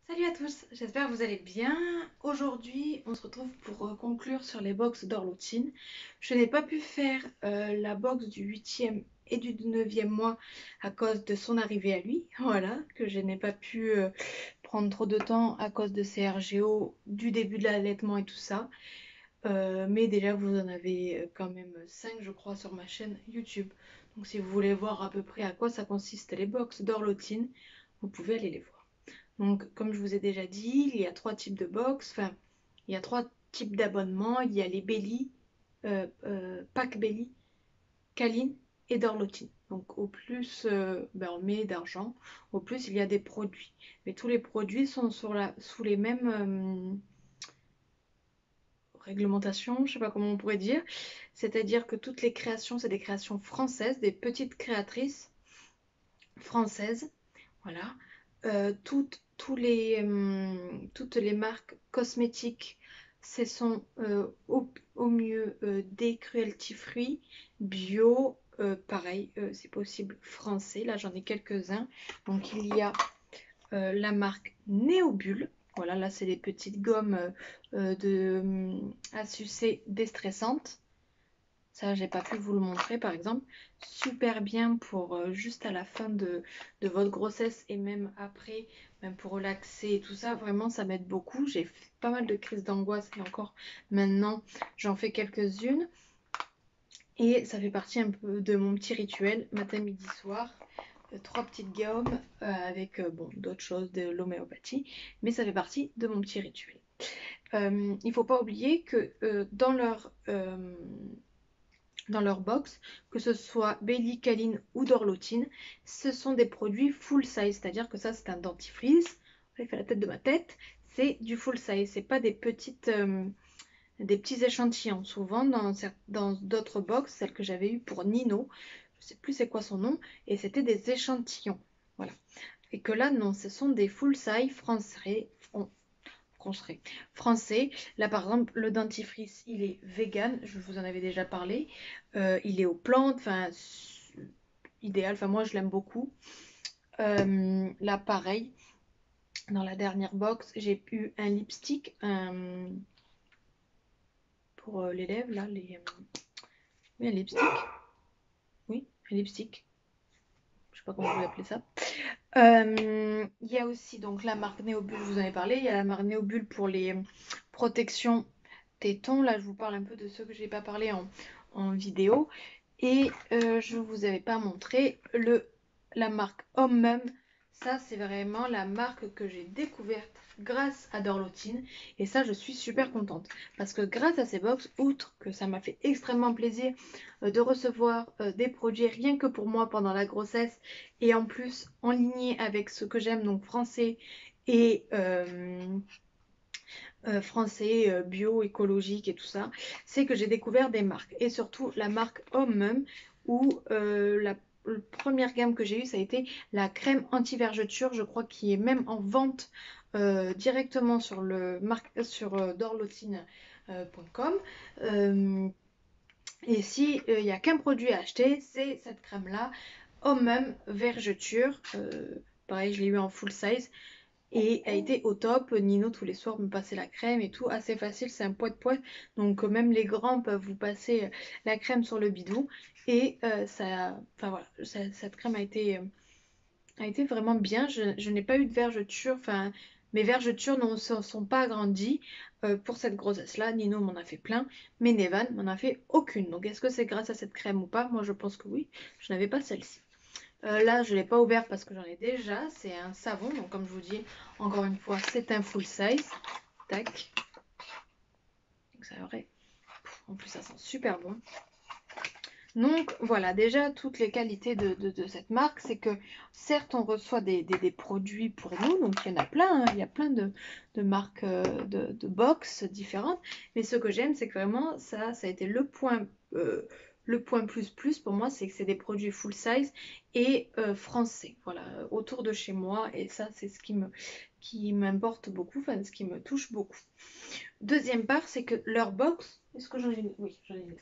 Salut à tous, j'espère que vous allez bien. Aujourd'hui, on se retrouve pour conclure sur les box d'Orlotine. Je n'ai pas pu faire la box du 8e et du 9e mois à cause de son arrivée à lui. Voilà, que je n'ai pas pu prendre trop de temps à cause de ses RGO, du début de l'allaitement et tout ça. Mais déjà, vous en avez quand même 5, je crois, sur ma chaîne YouTube. Donc si vous voulez voir à peu près à quoi ça consiste les box d'Orlotine, vous pouvez aller les voir. Donc, comme je vous ai déjà dit, il y a trois types de box, enfin, il y a trois types d'abonnements. Il y a les Belly, Pack Belly, Caline et Dorlotine. Donc, au plus, on met d'argent, au plus il y a des produits. Mais tous les produits sont sous les mêmes réglementations, je sais pas comment on pourrait dire. C'est-à-dire que toutes les créations, c'est des créations françaises, des petites créatrices françaises. Voilà. Toutes les marques cosmétiques, ce sont au mieux des cruelty free, bio, pareil, c'est possible français. Là, j'en ai quelques-uns. Donc, il y a la marque Néobulle. Voilà, là, c'est les petites gommes à sucer déstressantes. Ça, j'ai pas pu vous le montrer par exemple. Super bien pour juste à la fin de votre grossesse et même après, même pour relaxer et tout ça. Vraiment, ça m'aide beaucoup. J'ai pas mal de crises d'angoisse et encore maintenant, j'en fais quelques-unes. Et ça fait partie un peu de mon petit rituel matin, midi, soir. Trois petites gommes avec bon, d'autres choses, de l'homéopathie. Mais ça fait partie de mon petit rituel. Il ne faut pas oublier que dans leur box, que ce soit Bailey, Caline ou Dorlotine, ce sont des produits full size, c'est-à-dire que ça c'est un dentifrice, il fait la tête de ma tête, c'est du full size, c'est pas des petits échantillons. Souvent dans d'autres box, celles que j'avais eues pour Nino, je sais plus c'est quoi son nom, et c'était des échantillons, voilà. Et que là non, ce sont des full size français. Là, par exemple, le dentifrice, il est vegan. Je vous en avais déjà parlé. Il est aux plantes. Enfin, idéal. Enfin, moi, je l'aime beaucoup. Là, pareil. Dans la dernière box, j'ai eu un lipstick pour les lèvres. Là, oui, un lipstick. Oui, un lipstick. Je sais pas comment vous appelez ça. Il y a aussi donc la marque Néobulle, je vous en ai parlé. Il y a la marque Néobulle pour les protections tétons. Là, je vous parle un peu de ceux que je n'ai pas parlé en vidéo. Et je ne vous avais pas montré la marque Homme. Ça, c'est vraiment la marque que j'ai découverte grâce à Dorlotine. Et ça, je suis super contente. Parce que grâce à ces box, outre que ça m'a fait extrêmement plaisir de recevoir des produits rien que pour moi pendant la grossesse, et en plus en lignée avec ce que j'aime, donc français et bio, écologique et tout ça, c'est que j'ai découvert des marques. Et surtout la marque Homme, où la première gamme que j'ai eue, ça a été la crème anti-vergeture, je crois, qui est même en vente directement sur dorlotine.com. Et s'il n'y a qu'un produit à acheter, c'est cette crème-là, Homme Vergeture. Pareil, je l'ai eu en full size. Et a été au top. Nino tous les soirs me passait la crème et tout, assez facile, c'est un poète-poète. Donc même les grands peuvent vous passer la crème sur le bidou. Et enfin voilà, cette crème a été vraiment bien. Je n'ai pas eu de vergeture, enfin mes vergetures ne se sont pas agrandies pour cette grossesse-là. Nino m'en a fait plein, mais Nevan m'en a fait aucune. Donc est-ce que c'est grâce à cette crème ou pas? Moi je pense que oui, je n'avais pas celle-ci. Là, je ne l'ai pas ouvert parce que j'en ai déjà. C'est un savon. Donc, comme je vous dis, encore une fois, c'est un full size. Tac. Donc, ça aurait... En plus, ça sent super bon. Donc, voilà. Déjà, toutes les qualités de cette marque, c'est que, certes, on reçoit des produits pour nous. Donc, il y en a plein. Hein. Il y a plein de marques de box différentes. Mais ce que j'aime, c'est que vraiment, ça a été le point... plus pour moi, c'est que c'est des produits full size et français, voilà, autour de chez moi. Et ça, c'est ce qui m'importe beaucoup, enfin, ce qui me touche beaucoup. Deuxième part, c'est que leur box, est-ce que j'en ai une? Oui, j'en ai une.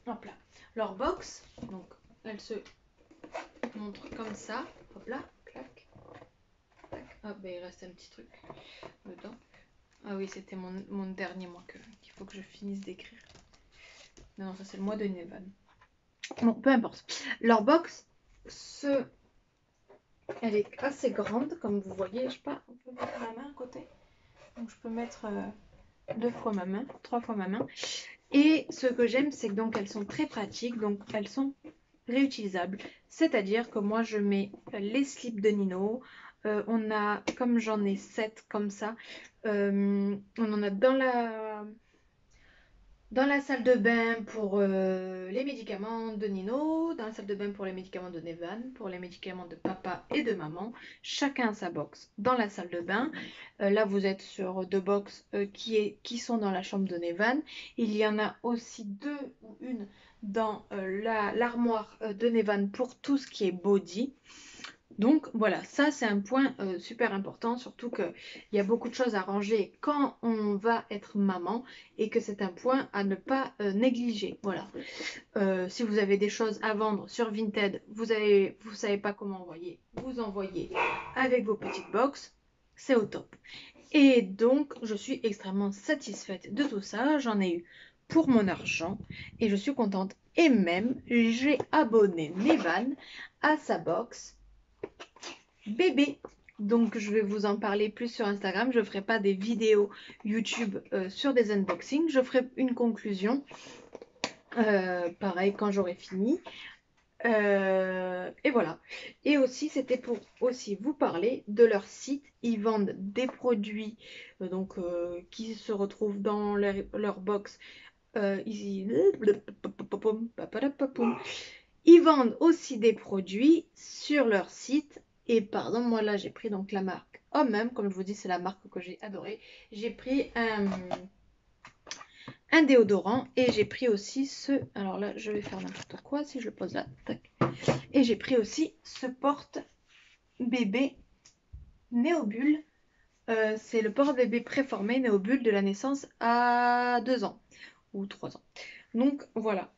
Hop là. Leur box, donc, elle se montre comme ça. Hop là, clac. Ah, bah il reste un petit truc dedans. Ah oui, c'était mon dernier mois qu'il faut que je finisse d'écrire. Non, ça c'est le mois de Nevan. Bon, peu importe. Leur box, elle est assez grande, comme vous voyez. Je sais pas, on peut mettre ma main à côté. Donc je peux mettre 2 fois ma main, 3 fois ma main. Et ce que j'aime, c'est que donc elles sont très pratiques, donc elles sont réutilisables. C'est-à-dire que moi, je mets les slips de Nino. On a, comme j'en ai 7 comme ça, on en a dans la salle de bain pour les médicaments de Nino, dans la salle de bain pour les médicaments de Nevan, pour les médicaments de papa et de maman. Chacun a sa box dans la salle de bain. Là, vous êtes sur 2 box qui sont dans la chambre de Nevan. Il y en a aussi 2 ou une dans l'armoire de Nevan pour tout ce qui est body. Donc voilà, ça c'est un point super important, surtout qu'il y a beaucoup de choses à ranger quand on va être maman et que c'est un point à ne pas négliger. Voilà. Si vous avez des choses à vendre sur Vinted, vous savez pas comment envoyer, vous envoyez avec vos petites box, c'est au top. Et donc je suis extrêmement satisfaite de tout ça, j'en ai eu pour mon argent et je suis contente. Et même j'ai abonné Nevan à sa box bébé. Donc je vais vous en parler plus sur Instagram. Je ne ferai pas des vidéos YouTube sur des unboxings. Je ferai une conclusion. Pareil quand j'aurai fini. Et voilà. Et aussi c'était pour aussi vous parler de leur site. Ils vendent des produits qui se retrouvent dans leur box. Ils vendent aussi des produits sur leur site. Et pardon, moi là j'ai pris donc la marque Homme, comme je vous dis, c'est la marque que j'ai adorée. J'ai pris un déodorant et j'ai pris aussi ce. Alors là, je vais faire n'importe quoi si je le pose là. Tac. Et j'ai pris aussi ce porte-bébé Néobulle. C'est le porte-bébé préformé Néobulle de la naissance à 2 ans ou 3 ans. Donc voilà.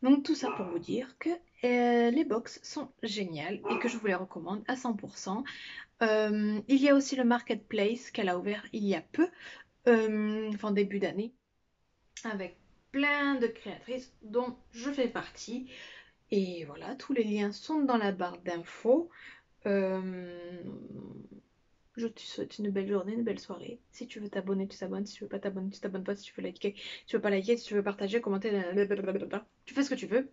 Donc tout ça pour vous dire que les box sont géniales et que je vous les recommande à 100%. Il y a aussi le marketplace qu'elle a ouvert il y a peu, enfin début d'année, avec plein de créatrices dont je fais partie. Et voilà, tous les liens sont dans la barre d'infos. Je te souhaite une belle journée, une belle soirée. Si tu veux t'abonner, tu t'abonnes. Si tu veux pas t'abonner, tu t'abonnes pas. Si tu veux liker, tu veux pas liker. Si tu veux partager, commenter, tu fais ce que tu veux.